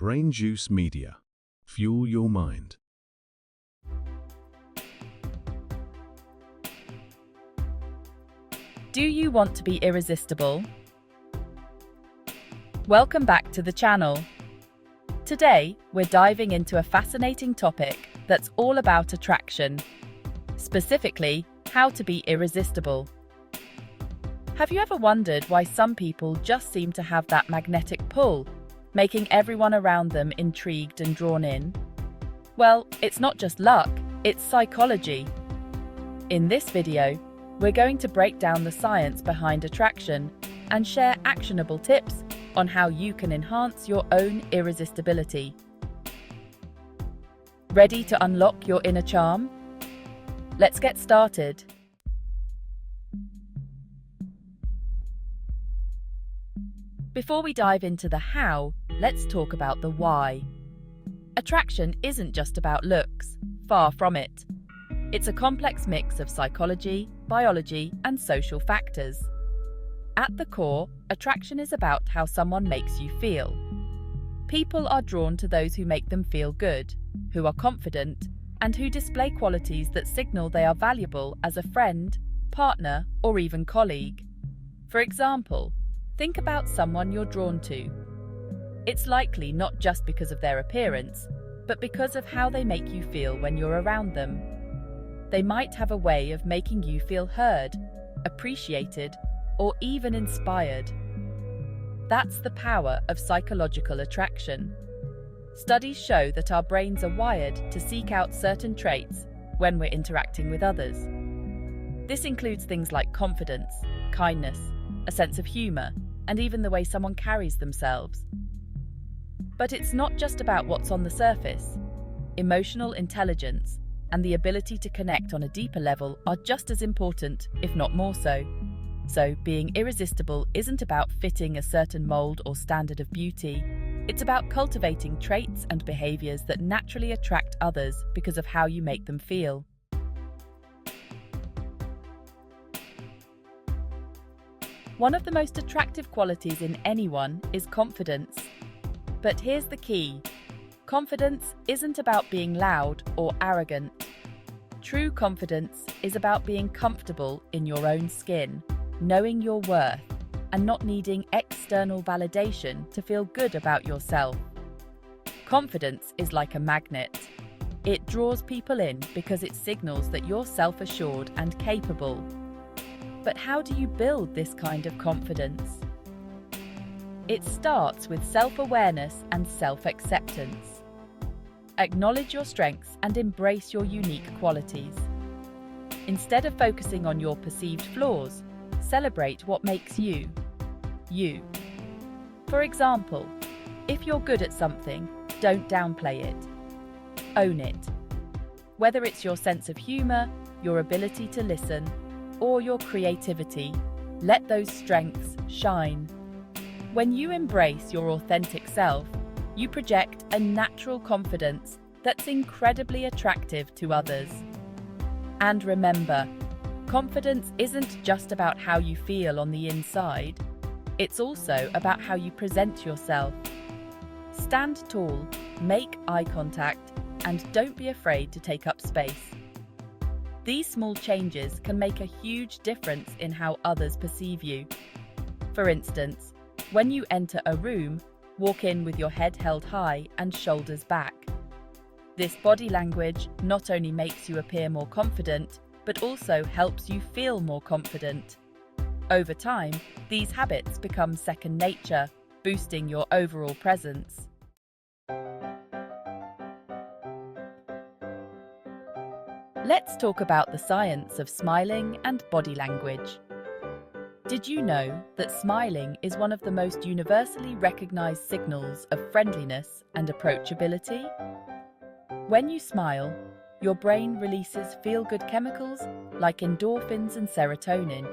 BrainJuice Media. Fuel your mind. Do you want to be irresistible? Welcome back to the channel. Today, we're diving into a fascinating topic that's all about attraction. Specifically, how to be irresistible. Have you ever wondered why some people just seem to have that magnetic pull, making everyone around them intrigued and drawn in? Well, it's not just luck, it's psychology. In this video, we're going to break down the science behind attraction and share actionable tips on how you can enhance your own irresistibility. Ready to unlock your inner charm? Let's get started. Before we dive into the how, let's talk about the why. Attraction isn't just about looks, far from it. It's a complex mix of psychology, biology, and social factors. At the core, attraction is about how someone makes you feel. People are drawn to those who make them feel good, who are confident, and who display qualities that signal they are valuable as a friend, partner, or even colleague. For example, think about someone you're drawn to. It's likely not just because of their appearance, but because of how they make you feel when you're around them. They might have a way of making you feel heard, appreciated, or even inspired. That's the power of psychological attraction. Studies show that our brains are wired to seek out certain traits when we're interacting with others. This includes things like confidence, kindness, a sense of humor, and even the way someone carries themselves. But it's not just about what's on the surface. Emotional intelligence and the ability to connect on a deeper level are just as important, if not more so. So, being irresistible isn't about fitting a certain mold or standard of beauty. It's about cultivating traits and behaviors that naturally attract others because of how you make them feel. One of the most attractive qualities in anyone is confidence. But here's the key. Confidence isn't about being loud or arrogant. True confidence is about being comfortable in your own skin, knowing your worth, and not needing external validation to feel good about yourself. Confidence is like a magnet. It draws people in because it signals that you're self-assured and capable. But how do you build this kind of confidence? It starts with self-awareness and self-acceptance. Acknowledge your strengths and embrace your unique qualities. Instead of focusing on your perceived flaws, celebrate what makes you, you. For example, if you're good at something, don't downplay it. Own it. Whether it's your sense of humor, your ability to listen, or your creativity, let those strengths shine. When you embrace your authentic self, you project a natural confidence that's incredibly attractive to others. And remember, confidence isn't just about how you feel on the inside, it's also about how you present yourself. Stand tall, make eye contact, and don't be afraid to take up space. These small changes can make a huge difference in how others perceive you. For instance, when you enter a room, walk in with your head held high and shoulders back. This body language not only makes you appear more confident, but also helps you feel more confident. Over time, these habits become second nature, boosting your overall presence. Let's talk about the science of smiling and body language. Did you know that smiling is one of the most universally recognized signals of friendliness and approachability? When you smile, your brain releases feel-good chemicals like endorphins and serotonin,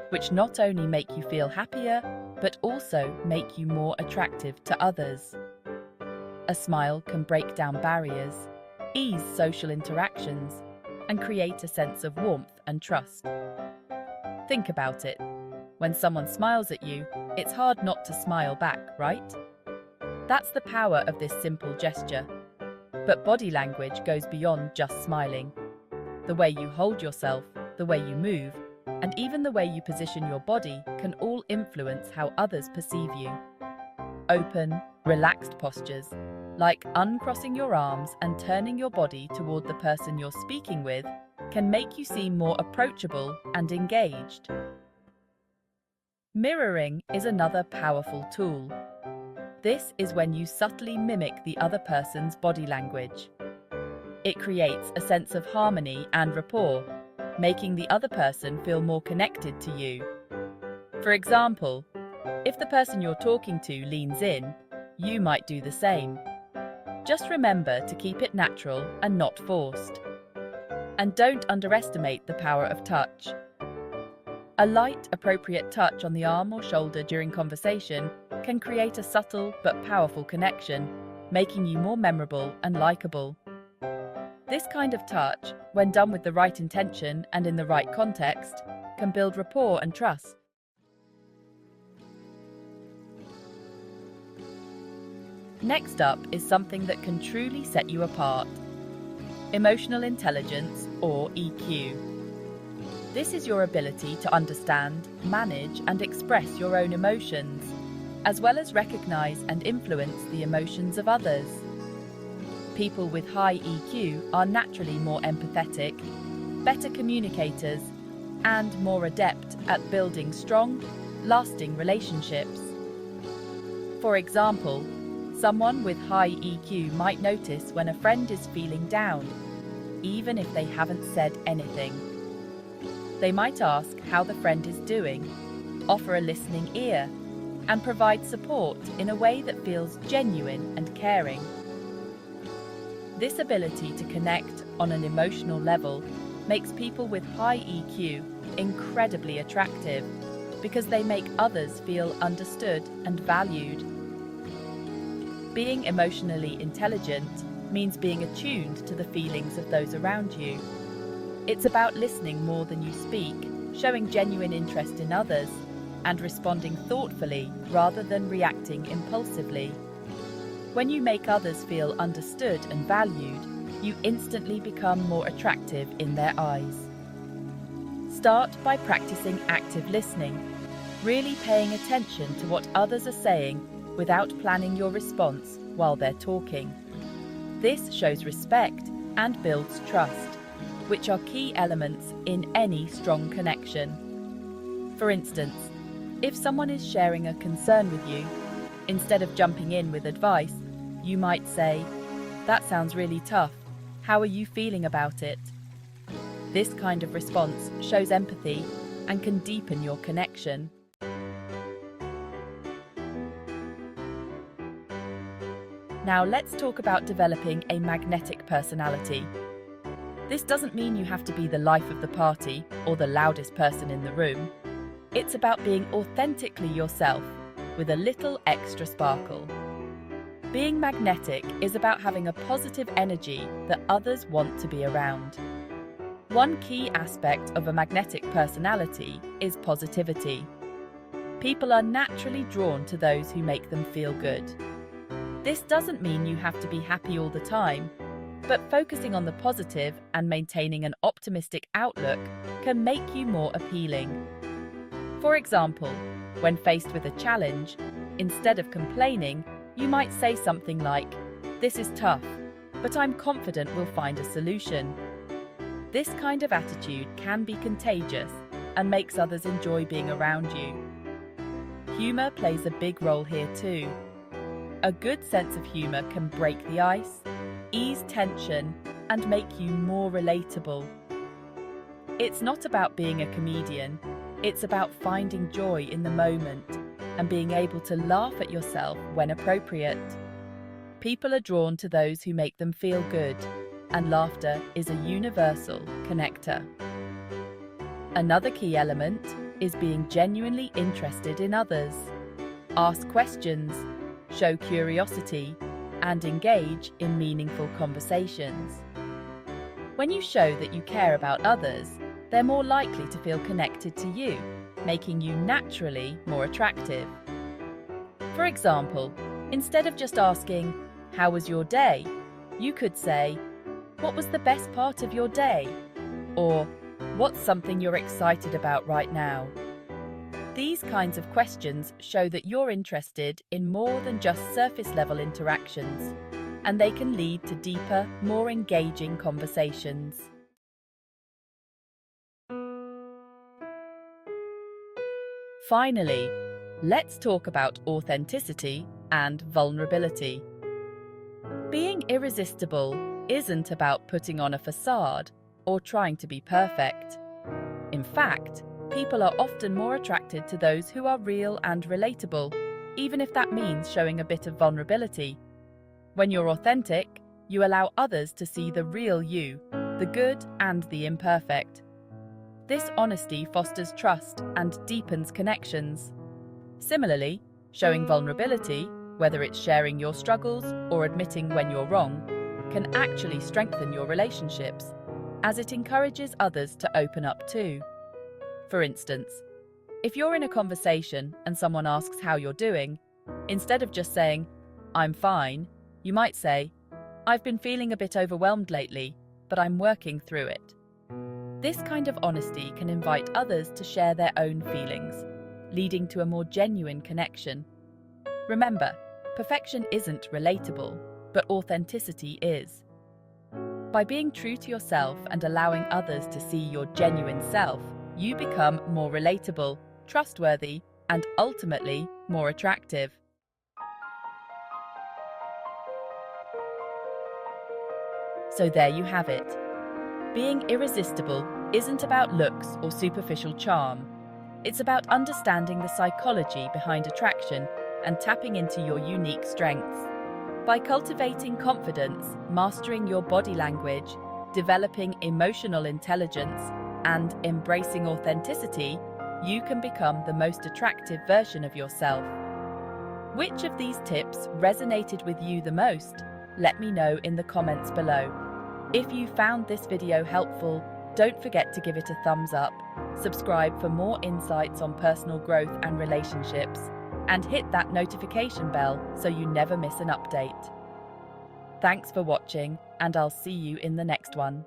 which not only make you feel happier, but also make you more attractive to others. A smile can break down barriers, ease social interactions, and create a sense of warmth and trust. Think about it. When someone smiles at you, it's hard not to smile back, right? That's the power of this simple gesture. But body language goes beyond just smiling. The way you hold yourself, the way you move, and even the way you position your body can all influence how others perceive you. Open, relaxed postures, like uncrossing your arms and turning your body toward the person you're speaking with, can make you seem more approachable and engaged. Mirroring is another powerful tool. This is when you subtly mimic the other person's body language. It creates a sense of harmony and rapport, making the other person feel more connected to you. For example, if the person you're talking to leans in, you might do the same. Just remember to keep it natural and not forced. And don't underestimate the power of touch. A light, appropriate touch on the arm or shoulder during conversation can create a subtle but powerful connection, making you more memorable and likable. This kind of touch, when done with the right intention and in the right context, can build rapport and trust. Next up is something that can truly set you apart: emotional intelligence, or EQ. This is your ability to understand, manage, and express your own emotions, as well as recognize and influence the emotions of others. People with high EQ are naturally more empathetic, better communicators, and more adept at building strong, lasting relationships. For example, someone with high EQ might notice when a friend is feeling down, even if they haven't said anything. They might ask how the friend is doing, offer a listening ear, and provide support in a way that feels genuine and caring. This ability to connect on an emotional level makes people with high EQ incredibly attractive because they make others feel understood and valued. Being emotionally intelligent means being attuned to the feelings of those around you. It's about listening more than you speak, showing genuine interest in others, and responding thoughtfully rather than reacting impulsively. When you make others feel understood and valued, you instantly become more attractive in their eyes. Start by practicing active listening, really paying attention to what others are saying without planning your response while they're talking. This shows respect and builds trust, which are key elements in any strong connection. For instance, if someone is sharing a concern with you, instead of jumping in with advice, you might say, "That sounds really tough. How are you feeling about it?" This kind of response shows empathy and can deepen your connection. Now let's talk about developing a magnetic personality. This doesn't mean you have to be the life of the party or the loudest person in the room. It's about being authentically yourself, with a little extra sparkle. Being magnetic is about having a positive energy that others want to be around. One key aspect of a magnetic personality is positivity. People are naturally drawn to those who make them feel good. This doesn't mean you have to be happy all the time, but focusing on the positive and maintaining an optimistic outlook can make you more appealing. For example, when faced with a challenge, instead of complaining, you might say something like, "This is tough, but I'm confident we'll find a solution." This kind of attitude can be contagious and makes others enjoy being around you. Humor plays a big role here too. A good sense of humor can break the ice, ease tension, and make you more relatable. It's not about being a comedian, it's about finding joy in the moment and being able to laugh at yourself when appropriate. People are drawn to those who make them feel good, and laughter is a universal connector. Another key element is being genuinely interested in others. Ask questions, show curiosity, and engage in meaningful conversations. When you show that you care about others, they're more likely to feel connected to you, making you naturally more attractive. For example, Instead of just asking, "How was your day?" you could say, "What was the best part of your day?" Or, "What's something you're excited about right now?" These kinds of questions show that you're interested in more than just surface-level interactions, and they can lead to deeper, more engaging conversations. Finally, let's talk about authenticity and vulnerability. Being irresistible isn't about putting on a facade or trying to be perfect. In fact, people are often more attracted to those who are real and relatable, even if that means showing a bit of vulnerability. When you're authentic, you allow others to see the real you, the good and the imperfect. This honesty fosters trust and deepens connections. Similarly, showing vulnerability, whether it's sharing your struggles or admitting when you're wrong, can actually strengthen your relationships, as it encourages others to open up too. For instance, if you're in a conversation and someone asks how you're doing, instead of just saying, "I'm fine," you might say, "I've been feeling a bit overwhelmed lately, but I'm working through it." This kind of honesty can invite others to share their own feelings, leading to a more genuine connection. Remember, perfection isn't relatable, but authenticity is. By being true to yourself and allowing others to see your genuine self, you become more relatable, trustworthy, and ultimately more attractive. So there you have it. Being irresistible isn't about looks or superficial charm. It's about understanding the psychology behind attraction and tapping into your unique strengths. By cultivating confidence, mastering your body language, developing emotional intelligence, and embracing authenticity, you can become the most attractive version of yourself. Which of these tips resonated with you the most? Let me know in the comments below. If you found this video helpful, don't forget to give it a thumbs up, subscribe for more insights on personal growth and relationships, and hit that notification bell so you never miss an update. Thanks for watching, and I'll see you in the next one.